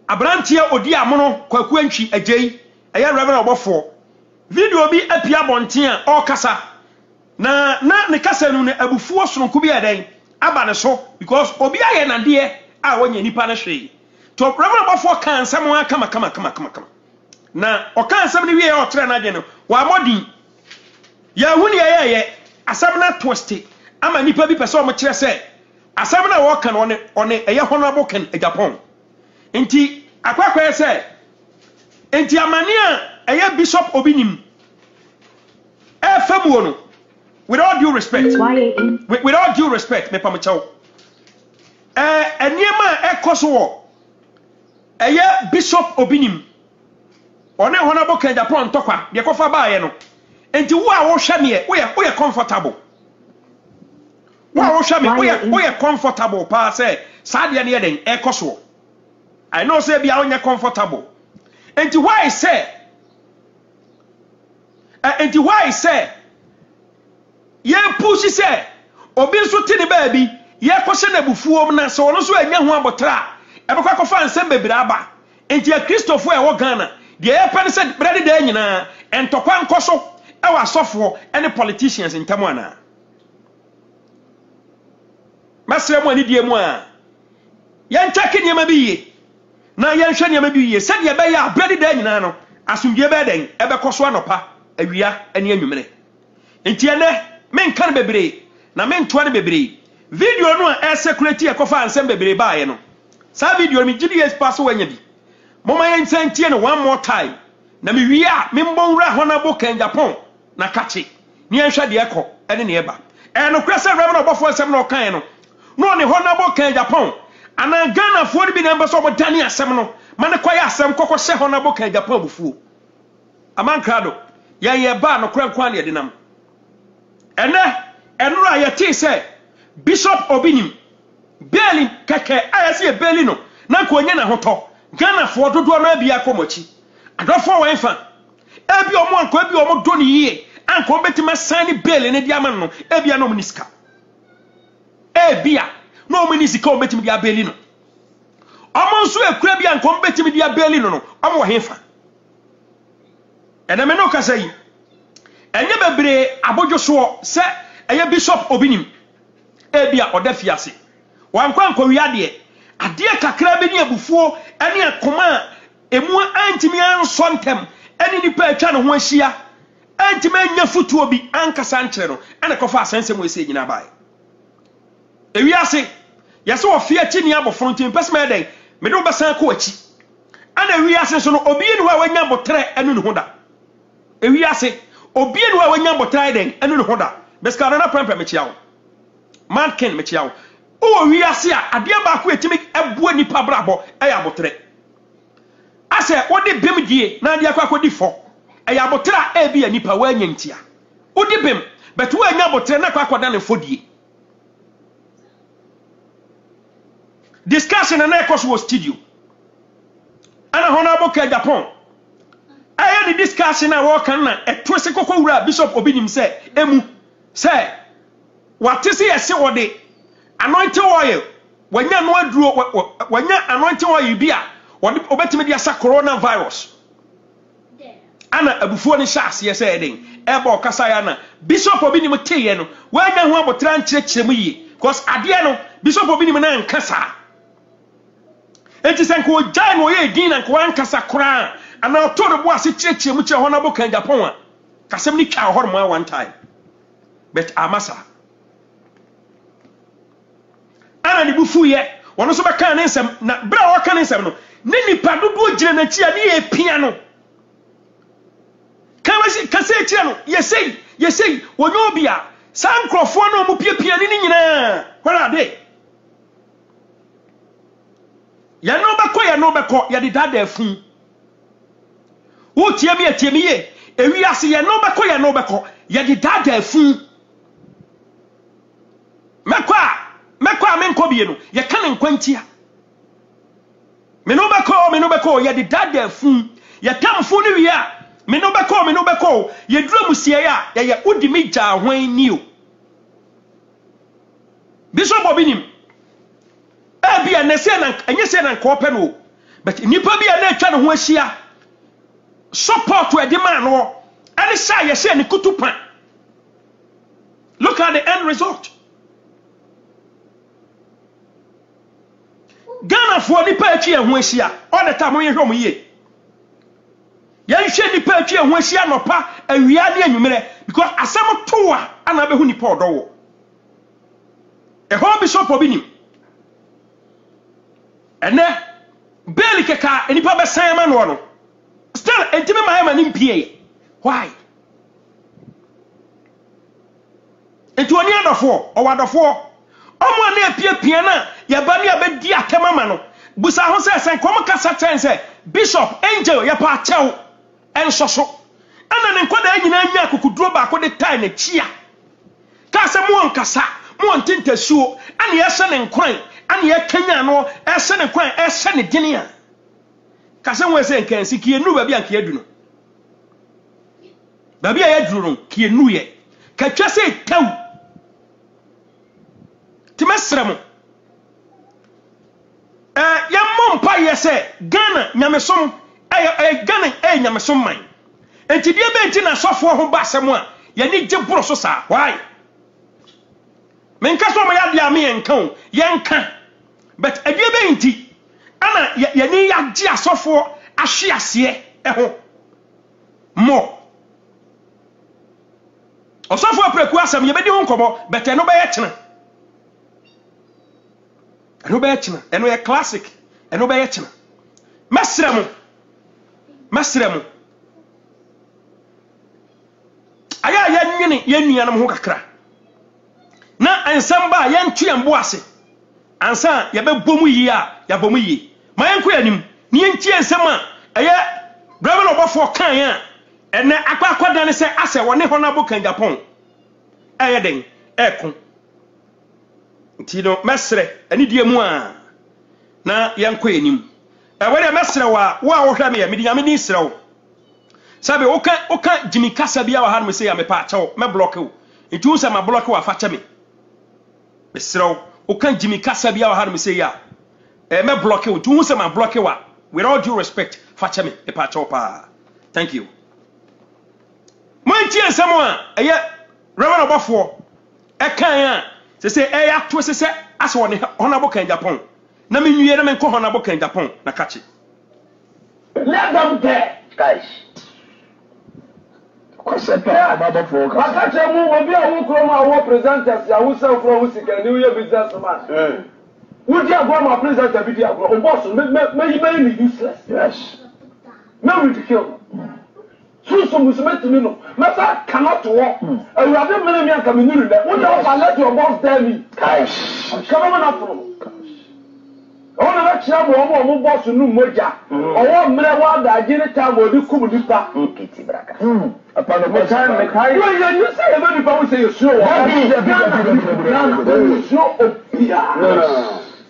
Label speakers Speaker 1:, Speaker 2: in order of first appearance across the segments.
Speaker 1: abrantie odi amono kwaku antwi agei eya reverend obofo video bi apia bonten a o kasa na ne kasa nu ne abufuo sonko bi eden aba ne so because obi aye na de a wonya nipa na hwe to reverend obofo kan nsem wa kama na o kan nsem ne wie o tere na de no wa modin ya huni ye asem na twisted ama nipa bi pese o mo kire se asem na wo kan one eye honorable kan Japan enti akwakwa se enti amane a eye bishop obinim famuo no with all due respect with all due respect me pamochaw eniema ekoso wo eye bishop obinim one honorable kan Japan tokwa de kofa baaye no enti wo a wo hwe me we comfortable wo hwe me we comfortable pa say saade ne yeden ekoso I know say bia onye comfortable enti why say ye push say obi nso tini baabi ye kwose na bufuom na so ono so anya ho abotra ebekwa kofa nsem bebira aba enti ya Christopher e wo Ghana de ye pen say brede da nyina entokwa nkoso e wa asofo ene politicians ntamu ana masre mu ani die mu a ye ntake niam bi ye na ye nhwe niam bi ye se de be ya brede da nyina no asumdie be den ebekoso anopa awia ene anwumere enti ene men kan bebre na men toane bebre video no a security e kofa ansem bebre baaye no sa video mi GDS pass wanya bi moma yen sentie no one more time na mi wia me mbonwura honorable kan Japan na kachi ni enhwe de ekọ ene ne eba no kwese reverend obofo asem no kan no ne honorable kan Japan ana Ghana fo bi na mbeso bo dane asem no mane kwaya asem kokko hye honorable kan Japan bufuo amankrado ye ba no kwankwan ne de nam ene enura ye ti say bishop obinim beli keke ayase beli no na ko onye na hoto Ghana fo dodo na bia komochi adofo wan fa ebi omo anko ebi omo do ni yie anko betima sani beli ne dia man no ebia no mniska ebia no mnisika obetimi dia beli no omo nso ekura bia anko betimi dia beli no omo hefa ene me no kasa yi enye bebre abojo so se eye bishop obinim ebia odafiase wankwanko wiade ade kakra be ni abufuo ene akoma emu antimi ansontem ene nipa atwa ne ho ahia antimi anya futuo bi ankasa nkyere no ene kofa asensem we se nyina bae ewiase yese ofia chi ni abofo ntim pesma eden me do besan ko achi ana ewiase so no obi ni ho awanya botre enu ne hoda ewiase obi ni ho awanya botre eden enu ne hoda beskara na prampa mechiawo manken mechiawo o wiase a ade ba ko etimi ebuo nipa brabo eya botre ase odi bim die na ade akwa di fo eya botra e bi nipa wa anya ntia odi bim but wa anya botre na kwa da ne fodie discussion na ekoso was studio ana honorable ka Japan aya di discussion na wo kan na etwese kokko wura bishop obinim se emu se watisi yese wode anointing oil wanya no aduro wanya anointing oil bia wode obetime dia sa coronavirus ana abufuo ni shas yese eden eba okasa ya na bishop obinim teye no wanya ho abotra nkyerechiremu yi cause ade no bishop obinim na nkasa enti senko jai no ye din na kwa nkasa kora ana otoro bo ase kyerechiremu kye honorable kan Japan a kasem ni twa hormo one time but amasa ana ni bufu ye wono so beka ne nsem na bra wo ka ne nsem no ne nipa dodo gire na chia ne ye pia no kawasi kase chia no yesei wonyo obia sankrofo no mu piapia ni nyina kwara de ya no beko ya de dada afun wo tie mi ye ewi ase ya no beko ya de dada afun mekwa menko bie no ye kan nkwantia me no beko ya de dada afun ya tamfo no wi a me no beko ye duro musie ya ye udi mi ja hwan ni o bishop obinim ebia nese na enye se na nko pe no but nipa bi a na atwa no ho ahia support we the man no and say you say ni kutupa. Look at the end result. Ghana for nipa atwa ho ahia all the time we hwom ye. Yan hwe nipa atwa ho ahia no pa awia de anwumere because asem towa ana be hu nipa odowo. E ho bishop obi nim. Ene beli keka nipa be san ma no. Still entime mahama nim pie. Why? Enti oni adofo, o wadofo. Omo na pie na ya ba ni abedi atemama no. Busa ho se kom kasa chen se Bishop Angel ya pa chew ensoso. Ana ne nkoda anyina anya kokuduro ba ko de tai na chia. Ka se mo nkasa, mo ntentasuo, ana ye se ne nkwan, ana ye kanya no, e se ne kwan, e se ne dini a. Ka se wo se nkansi ki enu ba bi anka edu no. Ba bi a ye duru no ki enu ye. Ka twa se taw. Ti mesrem. Ya mompa ye se Ghana nyamesom Ghana nyamesom man. Enti die be enti na sofo ho ba asem a ye ni gye boro so sa. Why? Menka so ma ya dia me enkan yenka. But adie be enti ana ye ni ya gye asofo ahwe ase ho. Mo. Osofo apreku asem ye be di ho nkomo but eno be ye kyena. Eno be ye kyena. Eno ye classic. Eno be ye kyena. Masremu. Aya ya nwene ye nuanam ho kakra. Na ansam ba ye ntu embo ase. Ansa ye be bomu yi a ya bomu yi. Ma ye nko yanim. Ni ye ntie ensam a eye brabel obofo kan a ene akwakwada ne se ase woni honabo kan Japan. Eye den ekon. Nti no mesre ani die mu a na ye nko yanim. Wele mesre wa wo hwa me di nyame ni srew. Sabe oka Jimmy Kasa bia wa ha me say ya me pa achew me block wo. Nti unsa ma block wa fa che me. Me srew oka Jimmy Kasa bia wa ha me say ya me block wo. Nti unsa ma block wa with all due respect fa che me e pa achew pa. Thank you. Monti ensem a eye Reverend Obafo e kan a se e ya to se ase woni honabo kan Japan. Na me nwie na me nko honabo kan Japan na kachi.
Speaker 2: Let them there, guys. Wakache mu obi a wo kroma wo presenters ya wo sell from wo sika ni wo businessman. Wo dia go ma presenter bi dia go. O boss me useless. Yes. Me ridicule. So musement me no. Masa cannot walk. And you have been me aka me nuru there. What you let your boss tell me? Guys. Come on up from. Oh, na chia mo boss nu moja. Owo mre wa da jiri ta mo di kum nipa. Kiti braka. Upon the time, you say everybody will say you sure.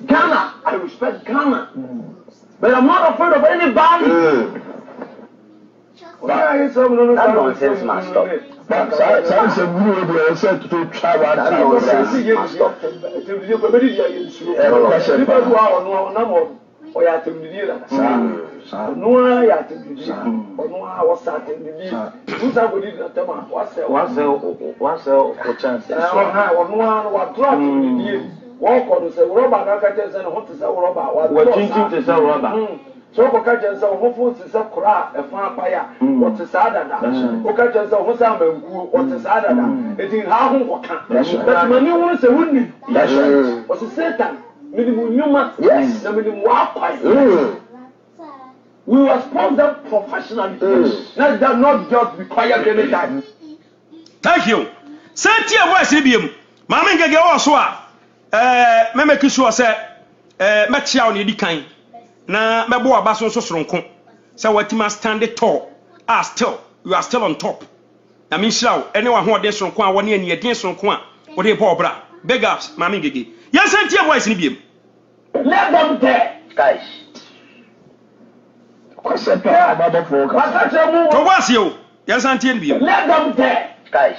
Speaker 2: Ghana, I respect Ghana. But I'm not afraid of anybody. That nonsense must stop. That's a rule said to travel. No, ya tibidi. Ono a wasa tibidi. Usa go di tema. Wasa o chance. Ono a wa drop tibidi. Wo ko do se roba na ka tese no hote se roba. Wa chinchin te se roba. So ko ka tese o fu se se kura e fa apaya. Wo te sa dada. O ka tese o sa manku. Wo te sa dada. Eti ha ho ko ka. But mani won se wonni. O se Satan. Minimum nyuma. Yes. Na minimum wa kwai. We respond them professionally. Let them not just be quiet any time.
Speaker 1: Thank you. Senti a voice biem. Mama ngege wo so a me make sure say me chia on edi kan na me bo aba so soronko. Say what must stand tall. You are still on top. Na me shira anyone ho de soronko a woni ani edin soronko a wo de bo bra. Big ups mama ngege. Yes senti a voice ni biem.
Speaker 2: Let them there, guys.
Speaker 1: To was you? Yes, Auntie.
Speaker 2: Let them there, guys.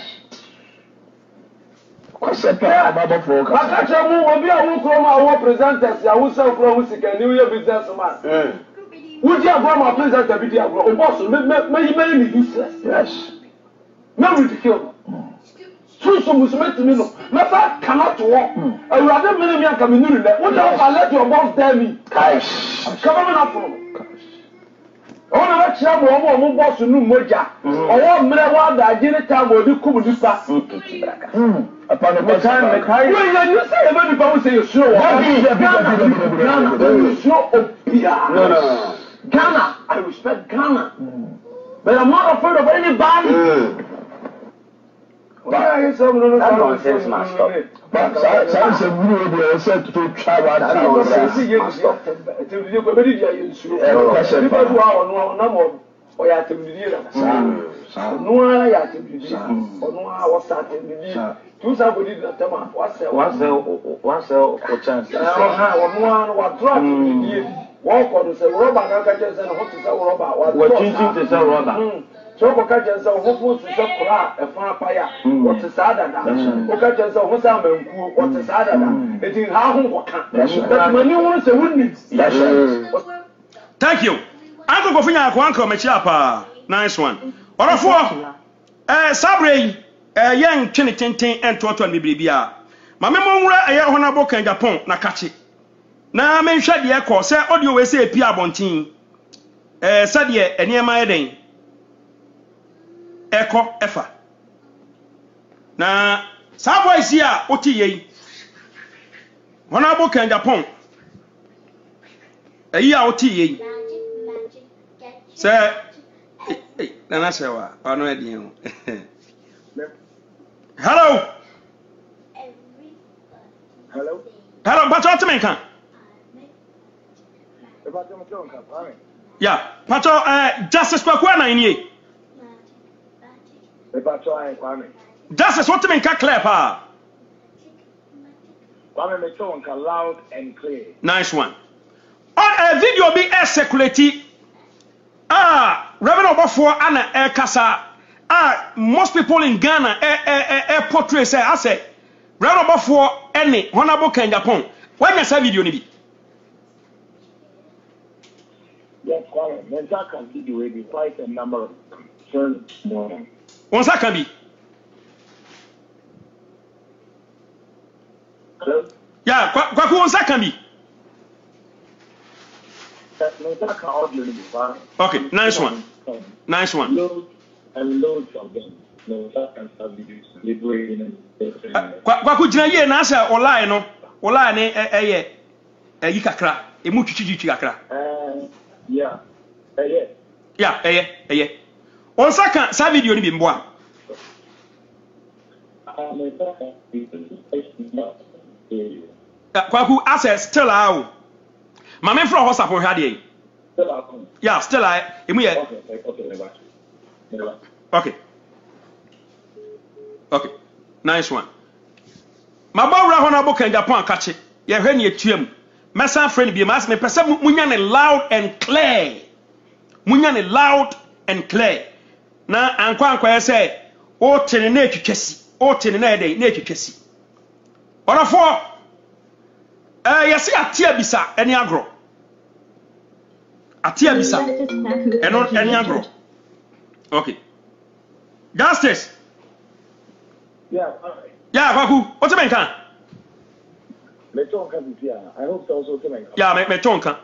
Speaker 2: Wakache mu obi a wo kroma wo presenters ya wo sell from wo sika ni wo businessman. Would you have my place at the video? Oh, boss, may useless. Yes. No ridiculous. True, so Muslim to me. My father cannot walk. I rather many men come in. What else I let your boss tell me? Come on up. I want to tell you more boss to know Moja. I want me to I didn't tell you come this back. Upon the time, when you say about the boss, you show. You show. No. Ghana, I respect Ghana. But I'm not afraid of anybody. Why is that nonsense must stop? Sounds a really said to travel. Walk on the rubber, and I just said, what is our rubber? What to sell rubber? So, what catches a hopeful to sell a far fire? What is other than? What catches a Hosam? What is other than? It is how but when you want to win it.
Speaker 1: Thank you. Uncle Gofina Kwanko Mechapa. Nice one. Or for Sabre, a young Chinny and Toto and Bibia. My memory, a honorable Ken Japon, Nakachi. Na men hwɛ de ekɔ sɛ audio we say pia bontin sɛ de eniema eden ekɔ efa na sa voice a oti yei honorable Ken Japon ayi a oti yei sɛ na na sewa ono edin hello but what me kan yeah, Pato, Justice Kwakwana in ye. Justice, what to make a clear pa?
Speaker 3: Loud and clear.
Speaker 1: Nice one. On a video be a security. Reverend Obafo Anna Air Kasa. Most people in Ghana portray say, I say, Reverend Obafo any honorable Ken Japon. When you say video ni
Speaker 3: yes, Mensa can see the way we quite a number of concerns.
Speaker 1: Once I can be.
Speaker 3: Hello?
Speaker 1: Yeah, Kwaku once I can be.
Speaker 3: Mensa can audio be fine.
Speaker 1: Okay, nice one. Nice one.
Speaker 3: Loads and loads of them. Mensa can start videos liberating and
Speaker 1: Kwaku jina ye na asa online no. Online eye yi kakra. Emu twitwi kakra.
Speaker 3: Yeah.
Speaker 1: Yeah. On second, sa video ni bi mboa. Kwaku access still out. My men from house upon had
Speaker 3: Still out.
Speaker 1: Yeah, still I. Okay. Nice one. My boy Honorable Ken Japon catch it. Yeah, when you tuam. Massa friend be mas me pese munya loud and clear. Munya loud and clear. Na ankwa say o tene na etwetwesi. O tene na eden na etwetwesi. Orafo yesi atia bisa eni agro. Atia bisa. Eno eni agro. Okay. Justice.
Speaker 3: Yeah.
Speaker 1: Yeah, Kwaku. What you mean kan?
Speaker 3: I hope so also coming.
Speaker 1: Yeah, me tonka.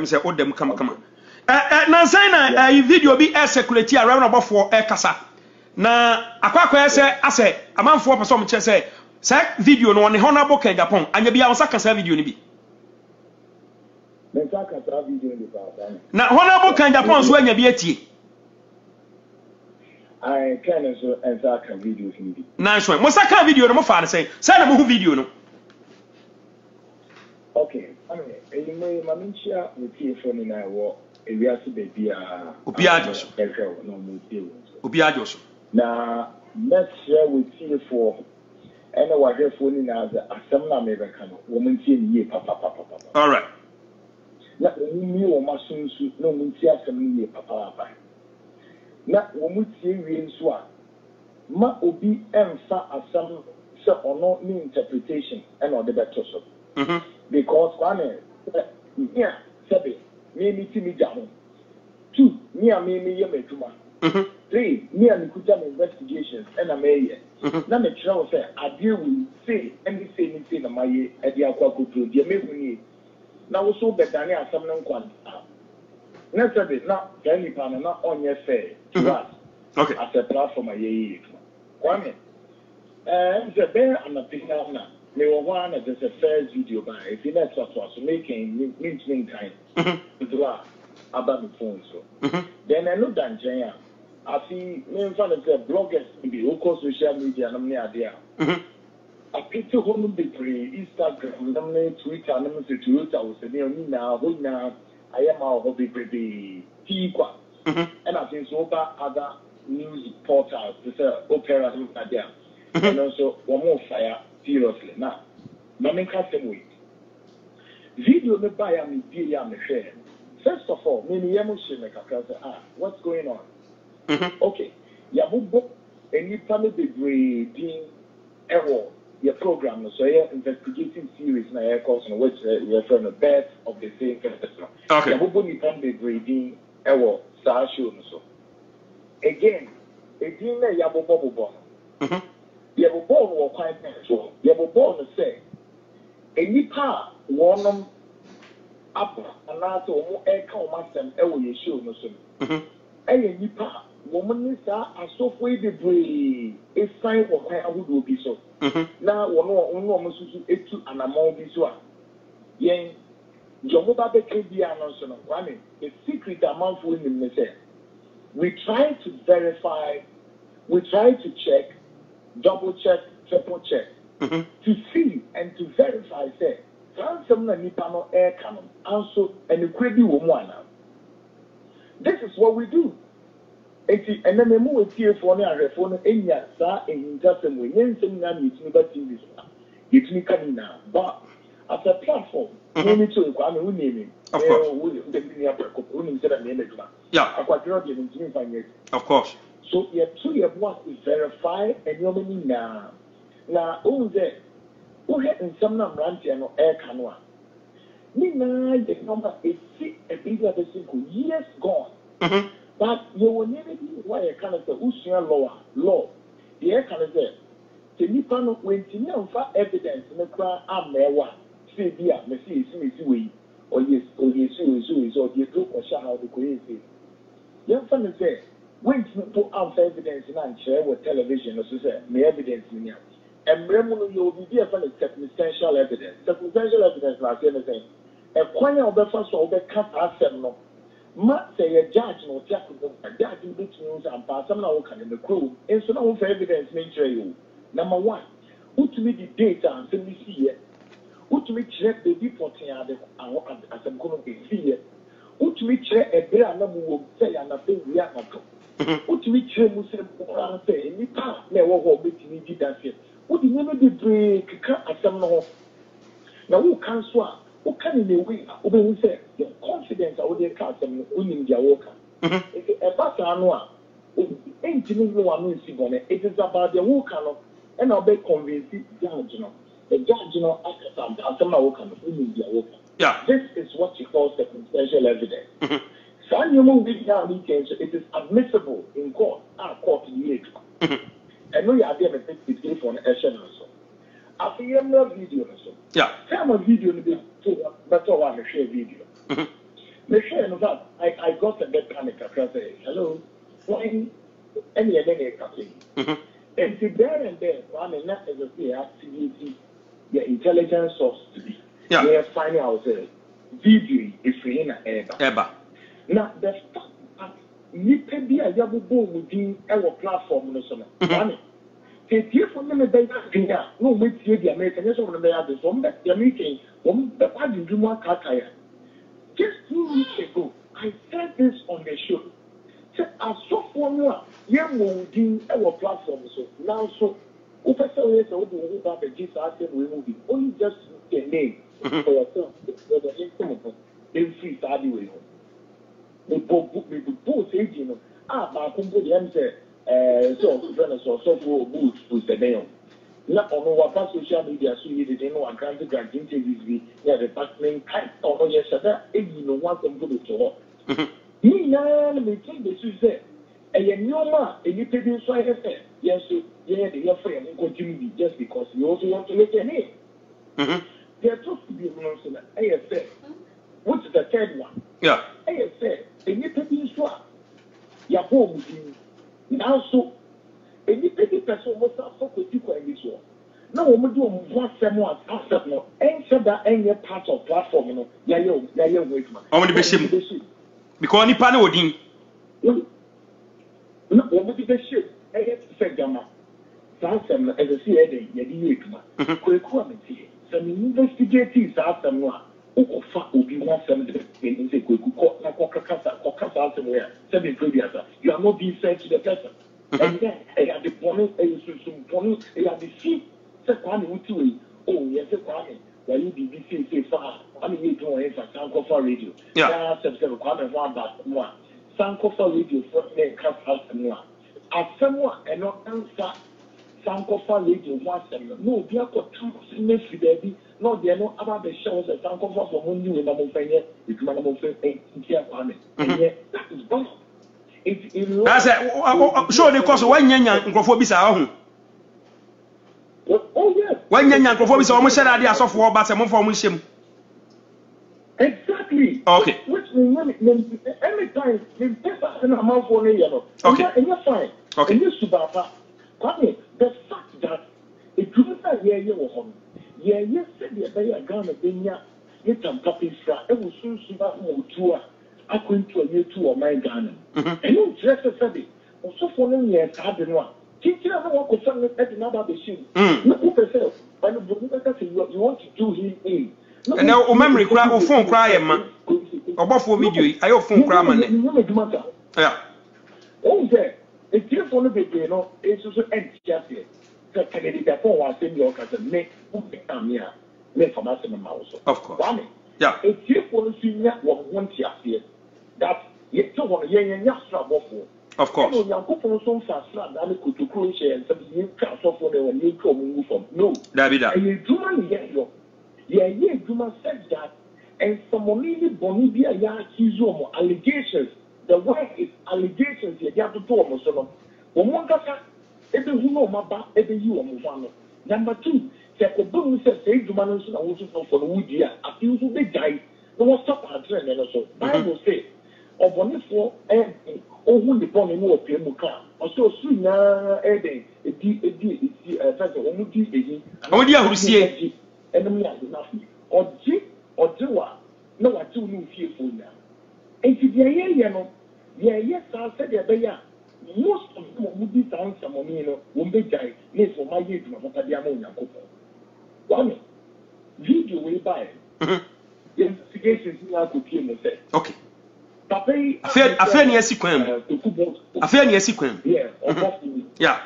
Speaker 1: Say all them come. Na say na video bi circulate around about for kasa. Na akwakwa say ase amanfo person che say video no on honorable Ken Japon anya bia onsa kasa video ni bi.
Speaker 3: Me talk kasa video ni ba.
Speaker 1: Na honorable Ken Japon so anya bi atie.
Speaker 3: I can also enter videos ni bi.
Speaker 1: Nice one. Mo saka video no mo fa say na mo video no.
Speaker 3: Okay, I mean, you may Maminchia with you from in our war, a real baby,
Speaker 1: Obiados. Obiados.
Speaker 3: Now, let's share with you for anyone here for in as a seminar American woman seeing ye papa.
Speaker 1: All right.
Speaker 3: Not me or my soon, no Muntia some ye papa. Not Womuti in Swan. Ma obi emfa asam se ono ni interpretation and or the better so. Because one here, Sebby, me me jam. 2 me and me yema 3 me and kuta investigations and am here. Na me try say ade we say say na my e dey akwa kodro dey me huni. Na wo so bedane asam no nkwan. Na said na can you pan na onye fair to us.
Speaker 1: Okay.
Speaker 3: As a platform aye. Kwame. The bear and a big now. Me one as a first video by if you net was making mean time. About the phone so. Then I looked at Jaya. I see me in front of the bloggers be local social media and I'm near there. I picked a home be pre Instagram, Twitter, and Twitter was near me now, who now I am our hobby pretty Tiqua. And I think so about other news portals to say opera there. And also one more fire seriously. Now, Mamma Custom Week. Video me buy and me share. First of all, many emotion make a what's going on? Okay. Yabubo and you family degrading error your program so your investigating series na your course on which you're from the birth of the same person.
Speaker 1: Okay.
Speaker 3: Yabubo ni family degrading error sa show so. Again, again na yabubo Yabubo will quite so. Yabubo say nipa wɔnom aba anaasɛ wɔn ɛka wɔn asɛm ɛwɔ yɛ show no so no ɛyɛ nipa wɔn ne saa asɔfo yi bebree esan wɔ kwan ahodoɔ bi so na wɔn nso etu anamɔn bi so a yɛn jɔnmo ba bɛka bi ano so no wame the secret amanfo nim ne sɛ we try to verify we try to check double check triple check. To see and to verify say some nipa no air canon also and equity woman. This is what we do. And then we move here for the phone enya sa entasem we nyensem na meeting ba TV so. Yetini kanina but as a platform we need to kwa me name
Speaker 1: of course yeah
Speaker 3: akwatiro de ntimi fanye
Speaker 1: of course
Speaker 3: so you what is verify and you mean now. Na unze uhe nsamna mrantia no eka no a ni na ye number esi ebia be single years gone but you will never be why you can say usua law ye can say the nipa no wentimi amfa evidence me kra amewa say bia me see we or yes or the group or how the crazy you can say when you put out evidence and share with television or say me evidence me and Bremen, you will be a circumstantial evidence. Circumstantial evidence, like anything. A choir of the first of the cut assembly. Must say a judge no jack a judge in between and pass some now in the crew. And so now for evidence, nature you. Number one, who to me the data and send me see it. Who to me check the reporting as I'm going to be see it. Who to me check a bear number will say and I think we are not. Who to me check Muslim say, any part never will make me did that. What you never did break at some no. Now, who can swap? Who can in the way? Who say your confidence I would cast them winning their worker. If a Batanua, engineering one is it is about the worker and I'll be convinced the judge. The judge, after some worker winning their worker.
Speaker 1: Yeah.
Speaker 3: This is what you call circumstantial evidence. So, you move this down, it is admissible in court, court in the I know you are there with for an action also. I see a video also.
Speaker 1: Yeah.
Speaker 3: Some video will be better one to share video. The share in fact, I got a bit panic because I say, hello, when any cafe. And to there and there, one and that is a say activity, your intelligence source to be.
Speaker 1: Yeah.
Speaker 3: We are finding out video is free in ever. Now the fact nipa bi a yabubo mudin ewo platform no so no mami tie for me be ya no me tie di America nso no be ya de so me the American be kwadi dwuma kakaya just 2 weeks ago I said this on the show say asofo no a ye mudin ewo platform so now so o person we say o do we ba be Jesus say we movie only just the name for yourself the info in free study we me both agent ba kumbo de am say so friend so for boots to the name na ono wa social media so you dey know grant interviews bi ya department type ono ye shada eyi no one some go to ni na me think the say e nyoma enipa bi so ayefe yes ye dey your friend continue just because you also want to make a name there just to be no so na ayefe what's the third one
Speaker 1: yeah
Speaker 3: ayefe enipa bi so ya home bi now so enipa bi person mo sa so ko ti ko ani so na wo mo do mo WhatsApp mo WhatsApp no ense da enye part of platform no ya ye wait man
Speaker 1: o mo de be shim because nipa na odin
Speaker 3: na wo mo de be shim enye se gama WhatsApp no as see eden ya di wait man ko ko am ti se mi investigate WhatsApp no a o fa obi WhatsApp de be se ko na ko kasa WhatsApp no ya se be previous you are not being sent to the person and then I had the bonus some bonus I had the sheep se kwame wuti oh yes kwame why you BBC say far I mean you don't have Sankofa radio
Speaker 1: yeah
Speaker 3: se kwame one back one Sankofa radio for the cast house no asemo and no answer Sankofa radio one no be akọ two semester baby no there no about the shows that Sankofa for money we na mo fenye it man mo fe ntia kwame that is wrong.
Speaker 1: That's it. Show the course. Why nyanya nkrofo bi sa ho?
Speaker 3: Oh yes.
Speaker 1: Why nyanya nkrofo bi sa o mo share ade asofo ba se mo fo mo hyem.
Speaker 3: Exactly.
Speaker 1: Okay.
Speaker 3: Which anytime the person in a month for me,
Speaker 1: okay.
Speaker 3: And you're fine.
Speaker 1: Okay.
Speaker 3: And you're super. The fact that it couldn't be here with him. Yeah, yes, said the day I got a benya, you can copy fra, it was soon super more tour. I couldn't to a year two of my Ghana. And you just said it. Also, for them, yes, I didn't want. Teacher, I want to send it at another machine. Look at yourself. But you want to do him in.
Speaker 1: And now, o memory cry, o phone cry, man. Obofo video, ayo phone cry, man. Yeah.
Speaker 3: Oh, there. It's just one of the, you know, it's also empty just here. The Kennedy, the phone was in your cousin, make here, make from us in the mouse.
Speaker 1: Of course. Yeah.
Speaker 3: It's just one of the one here. That you don't want to hear your
Speaker 1: of course.
Speaker 3: No.
Speaker 1: That.
Speaker 3: And you do not yeah, you must say that, and someone needed Bonibia Yakizomo allegations. The word is allegations. You have to do almost so long. One gata, every who maba, every you on Number two, Second says, say, Jumanos, I want to know for the wood year. I feel to be died. No one stop our train and also. Bible say, of one for oh, who the bonny more Pimuka. Also, soon, a day, a D, enemy has enough. Or G or Joa, no, I too new fearful now. And if yes, I said, most of them would be found some of me, won't be died, yes, for my year to my Diamonia couple. One video will buy it. The investigations now could hear me say.
Speaker 1: Okay.
Speaker 3: I
Speaker 1: feel near sequence. I feel near sequence.
Speaker 3: Yeah.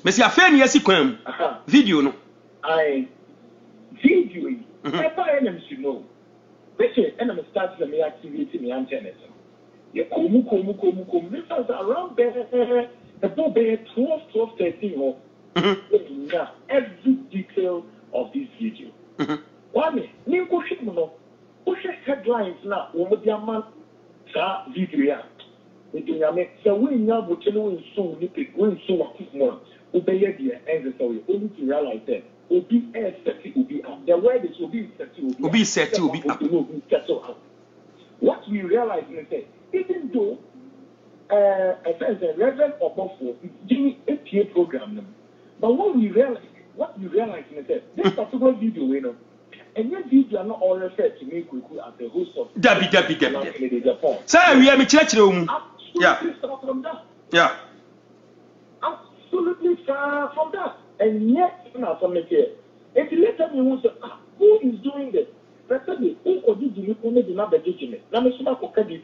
Speaker 1: Messi, I feel near sequence. Video, no.
Speaker 3: I video. Every enemy should know. Which enemy starts to activating the antennas. You come. This is around there. About 12, 13. Every detail of this video. One, new question, push headlines now. Man, video. So we now will tell you soon. We soon more. Obey the end. So we only to realize that. Obi set will be up. The word is Obi set will be up. What we realize is that even though a Reverend Obofo is doing a PA program, but what we realize is that this particular video, you know, and your video are not all referred to me as the host of
Speaker 1: Debbie. Sir, we have a church room.
Speaker 3: Yeah. From that.
Speaker 1: Yeah.
Speaker 3: Absolutely far from that. And yet, if you later me who say, who is doing this? Let's say, who could you do only the number judgment? Now, Mr. Mako be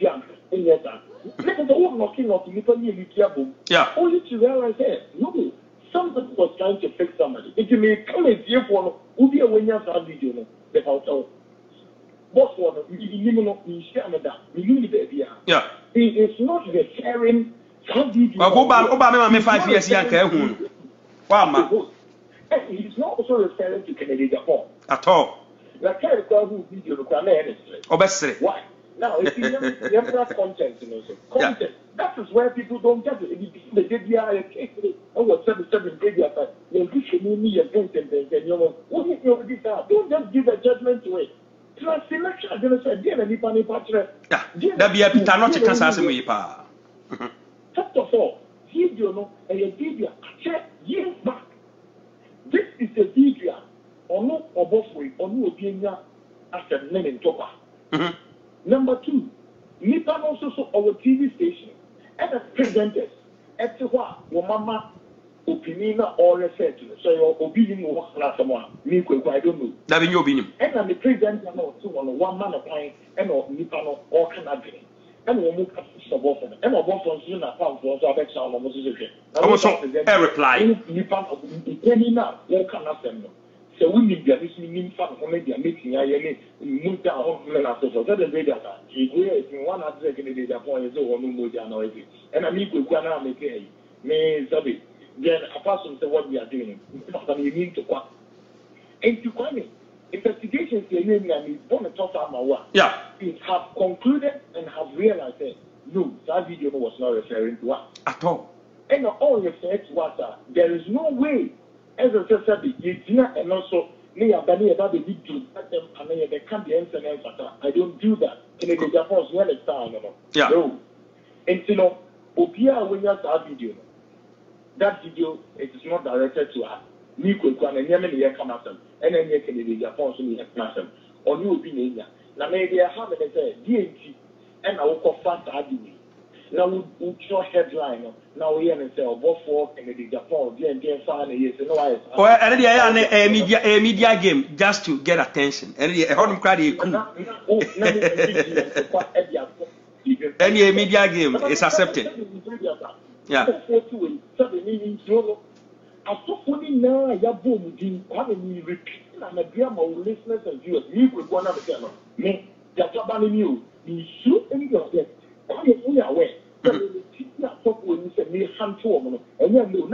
Speaker 3: in your time. Let us all knocking off the little near
Speaker 1: yeah.
Speaker 3: Only to realize that, no, somebody was trying to fix somebody. If you may come and see for who be a winner of our video, the hotel. Boss one, you share with that.
Speaker 1: Yeah.
Speaker 3: It's not the sharing some video.
Speaker 1: Obama 5 years young. Wow,
Speaker 3: And he's not also referring to Kennedy Japan.
Speaker 1: At all.
Speaker 3: Like, I recall who video requirement.
Speaker 1: Obviously.
Speaker 3: Why? Now, if you have content, content, that is where people don't get it. The JDI, oh, 7 JDI, you should me a content, and you know, what if you don't just give a judgment to it. Selection, I'm going to say, dear, and if I'm a patron,
Speaker 1: that be a Peter not to Kansas.
Speaker 3: First of all, video, no, and a video, check years back. This is a video, or no, or both way, or no, being as a name in Topa. Number 2, Nippon also saw our TV station and the presenters. At what your mama opinion or research. So your opinion was last someone. Me, I don't know.
Speaker 1: That be your opinion.
Speaker 3: And I'm the presenter no two on 1 man of time and or Nippon or Canadian. And we'll move up to Boston. And our Boston soon account for our back sound on the
Speaker 1: also a reply.
Speaker 3: Nippon of the now, won't come after them. So we need to be fun for media meeting. I moved down so that the radio if one other data point is over no and I mean, we can make it. May Sabi. Then, apart from what we are doing, you need to what? And to come in, investigations, you want to talk about what?
Speaker 1: Yeah.
Speaker 3: We have concluded and have realized that no, that video was not referring to what?
Speaker 1: At all.
Speaker 3: And all referred to what? There is no way. As I said, and also, I don't do that. In the Japan's well time,
Speaker 1: yeah.
Speaker 3: No. And you know, Opia when you have that video, it is not directed to her. Nico and Yemen come after, and then you can the Japan's in the class, or you will be in India. Now maybe I have it DNT, and I will call fast argument. Now we show headline. Now we are say about 4 and the Japan DNT fan yes no I.
Speaker 1: Oh, and a media game just to get attention. And a home crowd any media game is accepted. Yeah.
Speaker 3: I saw funny now. I have boom. I'm repeating. I'm a drama listeners and viewers. Me with one of them. Me, that's what I'm new. You should any of them. We are aware. When you say me handful, and then you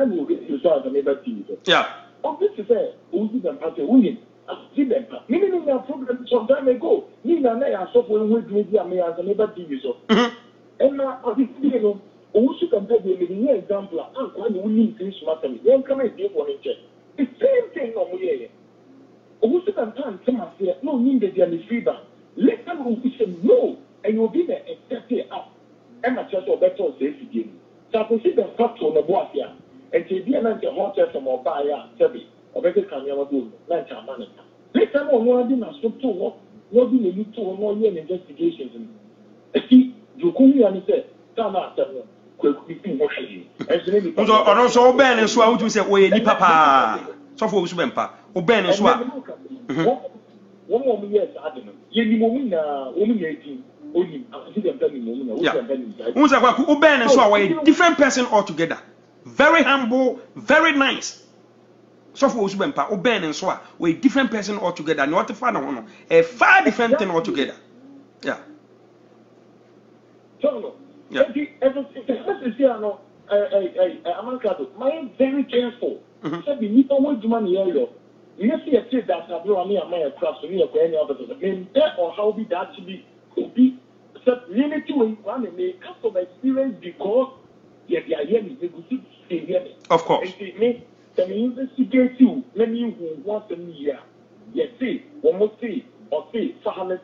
Speaker 3: result and never see it.
Speaker 1: Yeah.
Speaker 3: Oh, this is a who them as a winning. I see them. Meaning their program some time ago. Me and I are so when we do media me as a never see so. And now I think you know. Who should compare the example? And when you need things matter, then come and give one in check. The same thing on we who should compare say no need the free bank. Let them who say no, and you'll be there exactly up. And my church or better say again. So I can see the factor on the board here. And to be an hotel from or buy a service, or better can you do, like our money. Let them on one dinner, so to what do you need to know your investigations? See, you couldn't understand.
Speaker 1: Also, Ben and so I would say, we are papa. So for Usbempa, or Ben and Swap.
Speaker 3: 1 more years, I don't know. You woman 18, only I see them telling you.
Speaker 1: Who's a Ben and so a different person altogether. Very humble, very nice. So for Usbempa, or Ben and Swap, we're a different person altogether. Not a father, a far different thing altogether. Yeah.
Speaker 3: Yeah. I'm very careful. So the people want money area. You see a trip that I blow me and my cross me or any other person. Or how be that to be really to one and make customer experience because they are hearing the
Speaker 1: of course.
Speaker 3: Me, can investigate you, let me who wants a year. Yes, see, one more see, or see, 400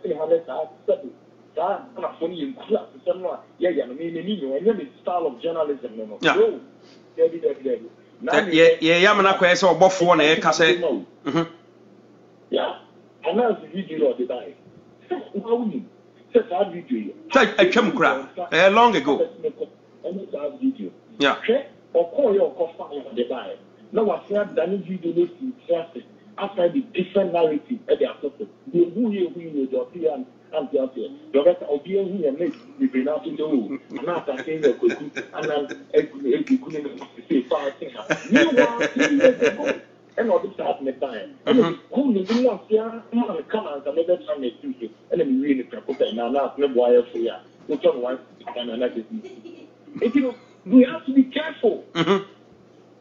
Speaker 3: funny in class, someone, style of journalism.
Speaker 1: Yamana so buff one a cassette.
Speaker 3: Yeah, and now the video of the die. Says our video.
Speaker 1: A chum crowd long ago.
Speaker 3: Video.
Speaker 1: Yeah.
Speaker 3: Or call your coffee on the die. Now I said, Danny video in traffic after the different narrative at the associate. The who you do, and the other. The rest of the year makes the Benat in the room. Not a thing that could be, and then couldn't say 5 things. Meanwhile, and all this happened at time. And then cool, you want to come out another time they do it. And then we really put that now, not no wire for you. Which one and another. You know, we have to be careful.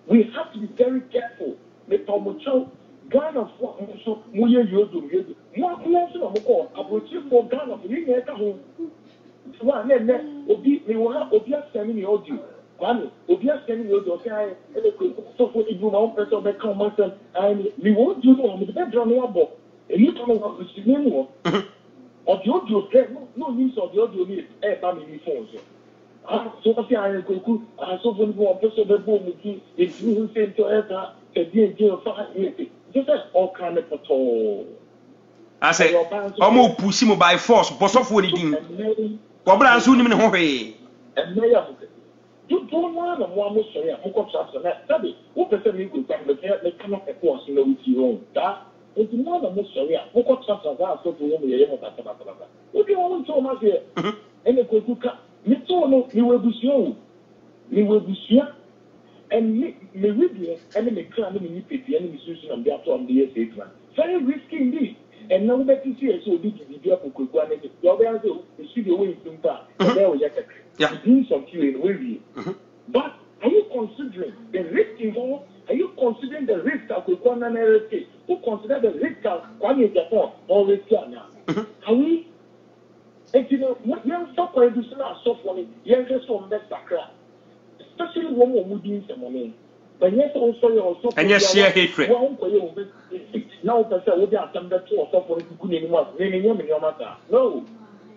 Speaker 3: We have to be very careful. me Tomocho, Ghana for so Muya Yodu, what lesson of Moko, approaching for Ghana for you at home. One then Obi, we will have Obia sending the audio. One, Obia sending the audio, so for the Bruno, person back on myself, and we won't do on the bedroom number. And you come up with the name of the audio, no use of the audio need a family phones. So I say I go, so when you want person the boom, if you say to Etta, a deal 5 years, just all kind of all.
Speaker 1: I say, almost push him by force, boss of what he did. Wabra soon in Hore.
Speaker 3: And Mayor, you don't want a more say, who got us on that study. Who person you could come, but they come up at once in the with your own. That is more than most area. Who got us as I so to woman, what do you want so much here? And it could come. Me told you will be sure. You will be sure. And me review, and me clan, and me pity, and me Susan, and therefore on the essay plan. Very risky indeed. And now that you see a so big the deal for Kukuan, the studio way in Tumpa, and there was a doing some in Willie. But are you considering the risk involved? Are you considering the risk of Kukuan and everything? Who consider the risk of Kwame Japan or Riskiana? Are we? And you know, what young stop producing our software, young just from that background, especially when we're doing some money. But yes, also,
Speaker 1: and yes, share hatred.
Speaker 3: Now, person will be at some that or software to good anymore, naming him in your matter. No.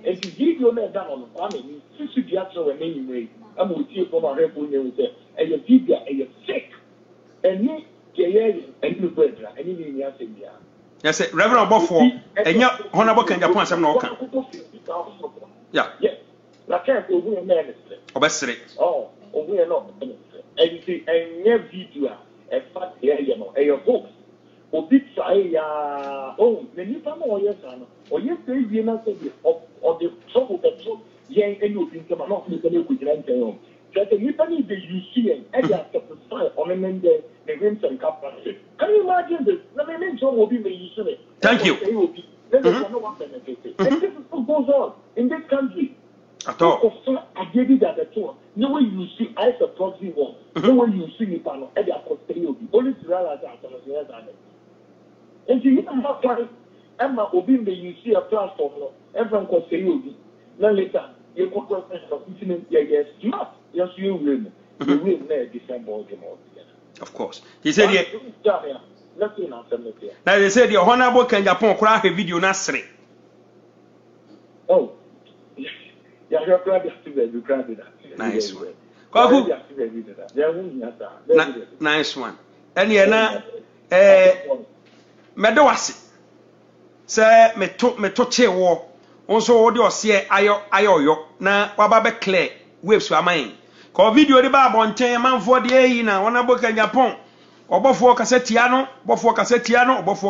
Speaker 3: If you give your man down on the family, you should be actual and anyway. I'm with you from our help when you say, and your figure, and you're sick. And me, and you better, and you need to say,
Speaker 1: yes, Reverend Buffalo, and your honorable can Japan, some no. Yeah.
Speaker 3: Yes. I can't go to a man. Oh, we are not. And you see, and your video, a fat area, and your books. Or big say, oh, the new family or yes, or yes, they be not or the trouble that took young and you think about not with the new home. That the new family that you see and they are satisfied on an end the rims and cup. Can you imagine this? The main job will be using it.
Speaker 1: Thank you.
Speaker 3: Then there's no one benefit. And this is what goes on in this country.
Speaker 1: At all.
Speaker 3: I gave you that the tour. No way you see, I a proxy one. No way you see me panel, and they are costing only to realize that. And you know how far Emma Obimbe you see a platform, everyone can say you. Then later, you go to a yes, smart. Yes, you will. You will never December all together.
Speaker 1: Of course. He said,
Speaker 3: nothing after me.
Speaker 1: Now they said, your honorable can Japan crack a video nasty.
Speaker 3: Oh, yeah, you're glad you cried that.
Speaker 1: Nice one. Nice one. And you're not, Medawasi. Say, me to chewo. Also, audio see ayo na wababe clear waves for mine. Ko video de ba bonten man for de yi na wona boka Japan. Obofo kasetiano, obofo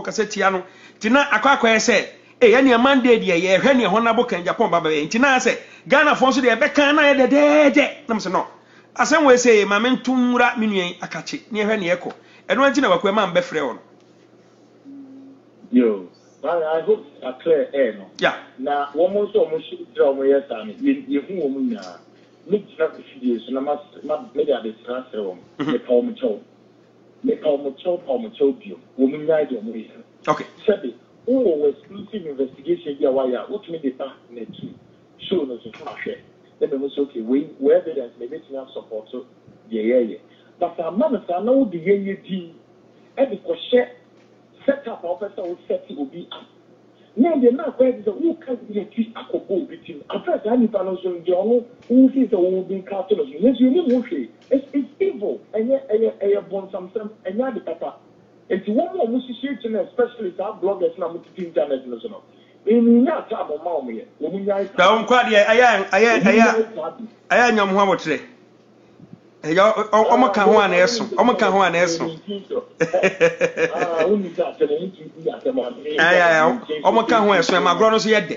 Speaker 1: kasetiano. Tina akwa say, eh ya Monday de ye hwe ne honabo kan Japan baba e. Tina say, Ghana fon so de be kan na ye de. Na me no. Asem we say ma mentumura minuen akachi. Ne hwe ne eko. Eno anti na wakwa man be frɛ wo.
Speaker 3: Yo, I hope a clear air. No?
Speaker 1: Yeah.
Speaker 3: Now, one more so much draw my yes, I mean, you whom now. Make not the videos, and I must make a disaster. Make all my child. Make all my child, woman, ride on me.
Speaker 1: Okay.
Speaker 3: Said oh, exclusive investigation, yeah, why, what made the back to show us a flash. Then it was okay, where evidence may be enough support, so yeah. But our mothers are now the year team, and the share. Set up officer will set it will be up. Now they're not quite the who can be a tree a couple between. After any panels on the honor, who is the one being cartoon. Yes, you know, it's evil, and yet I born some and not the papa. And to one more musician, especially our bloggers now to the internet. In that time of mommy, when you are I am your mom today. Omo kan ho aneso omo kan ho eso ma gro no so yede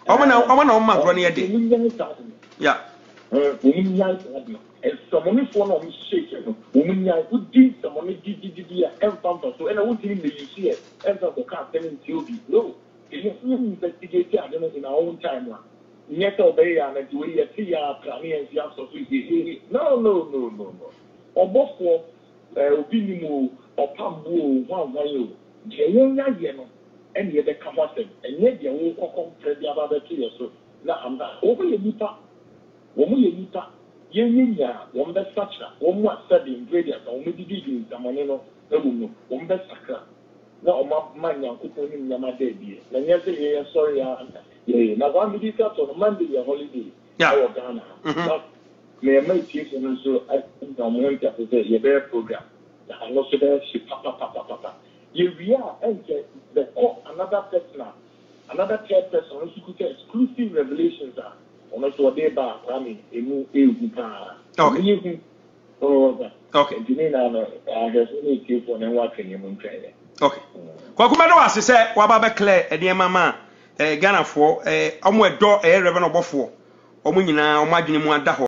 Speaker 3: omo na magro no yede yeah someone for no shake no woman ya would do someone did and found so and I would in the UC and so the car telling you no it's investigate in our own time. Yet obey and we see our planning and no. Or both for Obinimu, Opambu, one way, Jayanga Yeno, and yet the Kamasen, and yet you will come to the other 2 years. Now I'm not over your Nipa, Womu Yenya, one best such a one more study ingredients, or maybe digging the Manino, one best sacra. Now, my young people in Yamade, and yesterday, sorry, now I'm with that on Monday, a holiday.
Speaker 1: Yeah.
Speaker 3: Ghana. May I make you so I think I'm going to say your bear program. I'm not so there, she papa. You are the another person, another third person, who could get exclusive revelations. On us, what they bar, I mean, a new
Speaker 1: okay. Okay.
Speaker 3: I have any case on and what can you moon training.
Speaker 1: Okay. Kwakumado was say, Wababa Claire, a dear mamma, Ghana for, Reverend Bofo, Omunina, Omagini Mwadaho.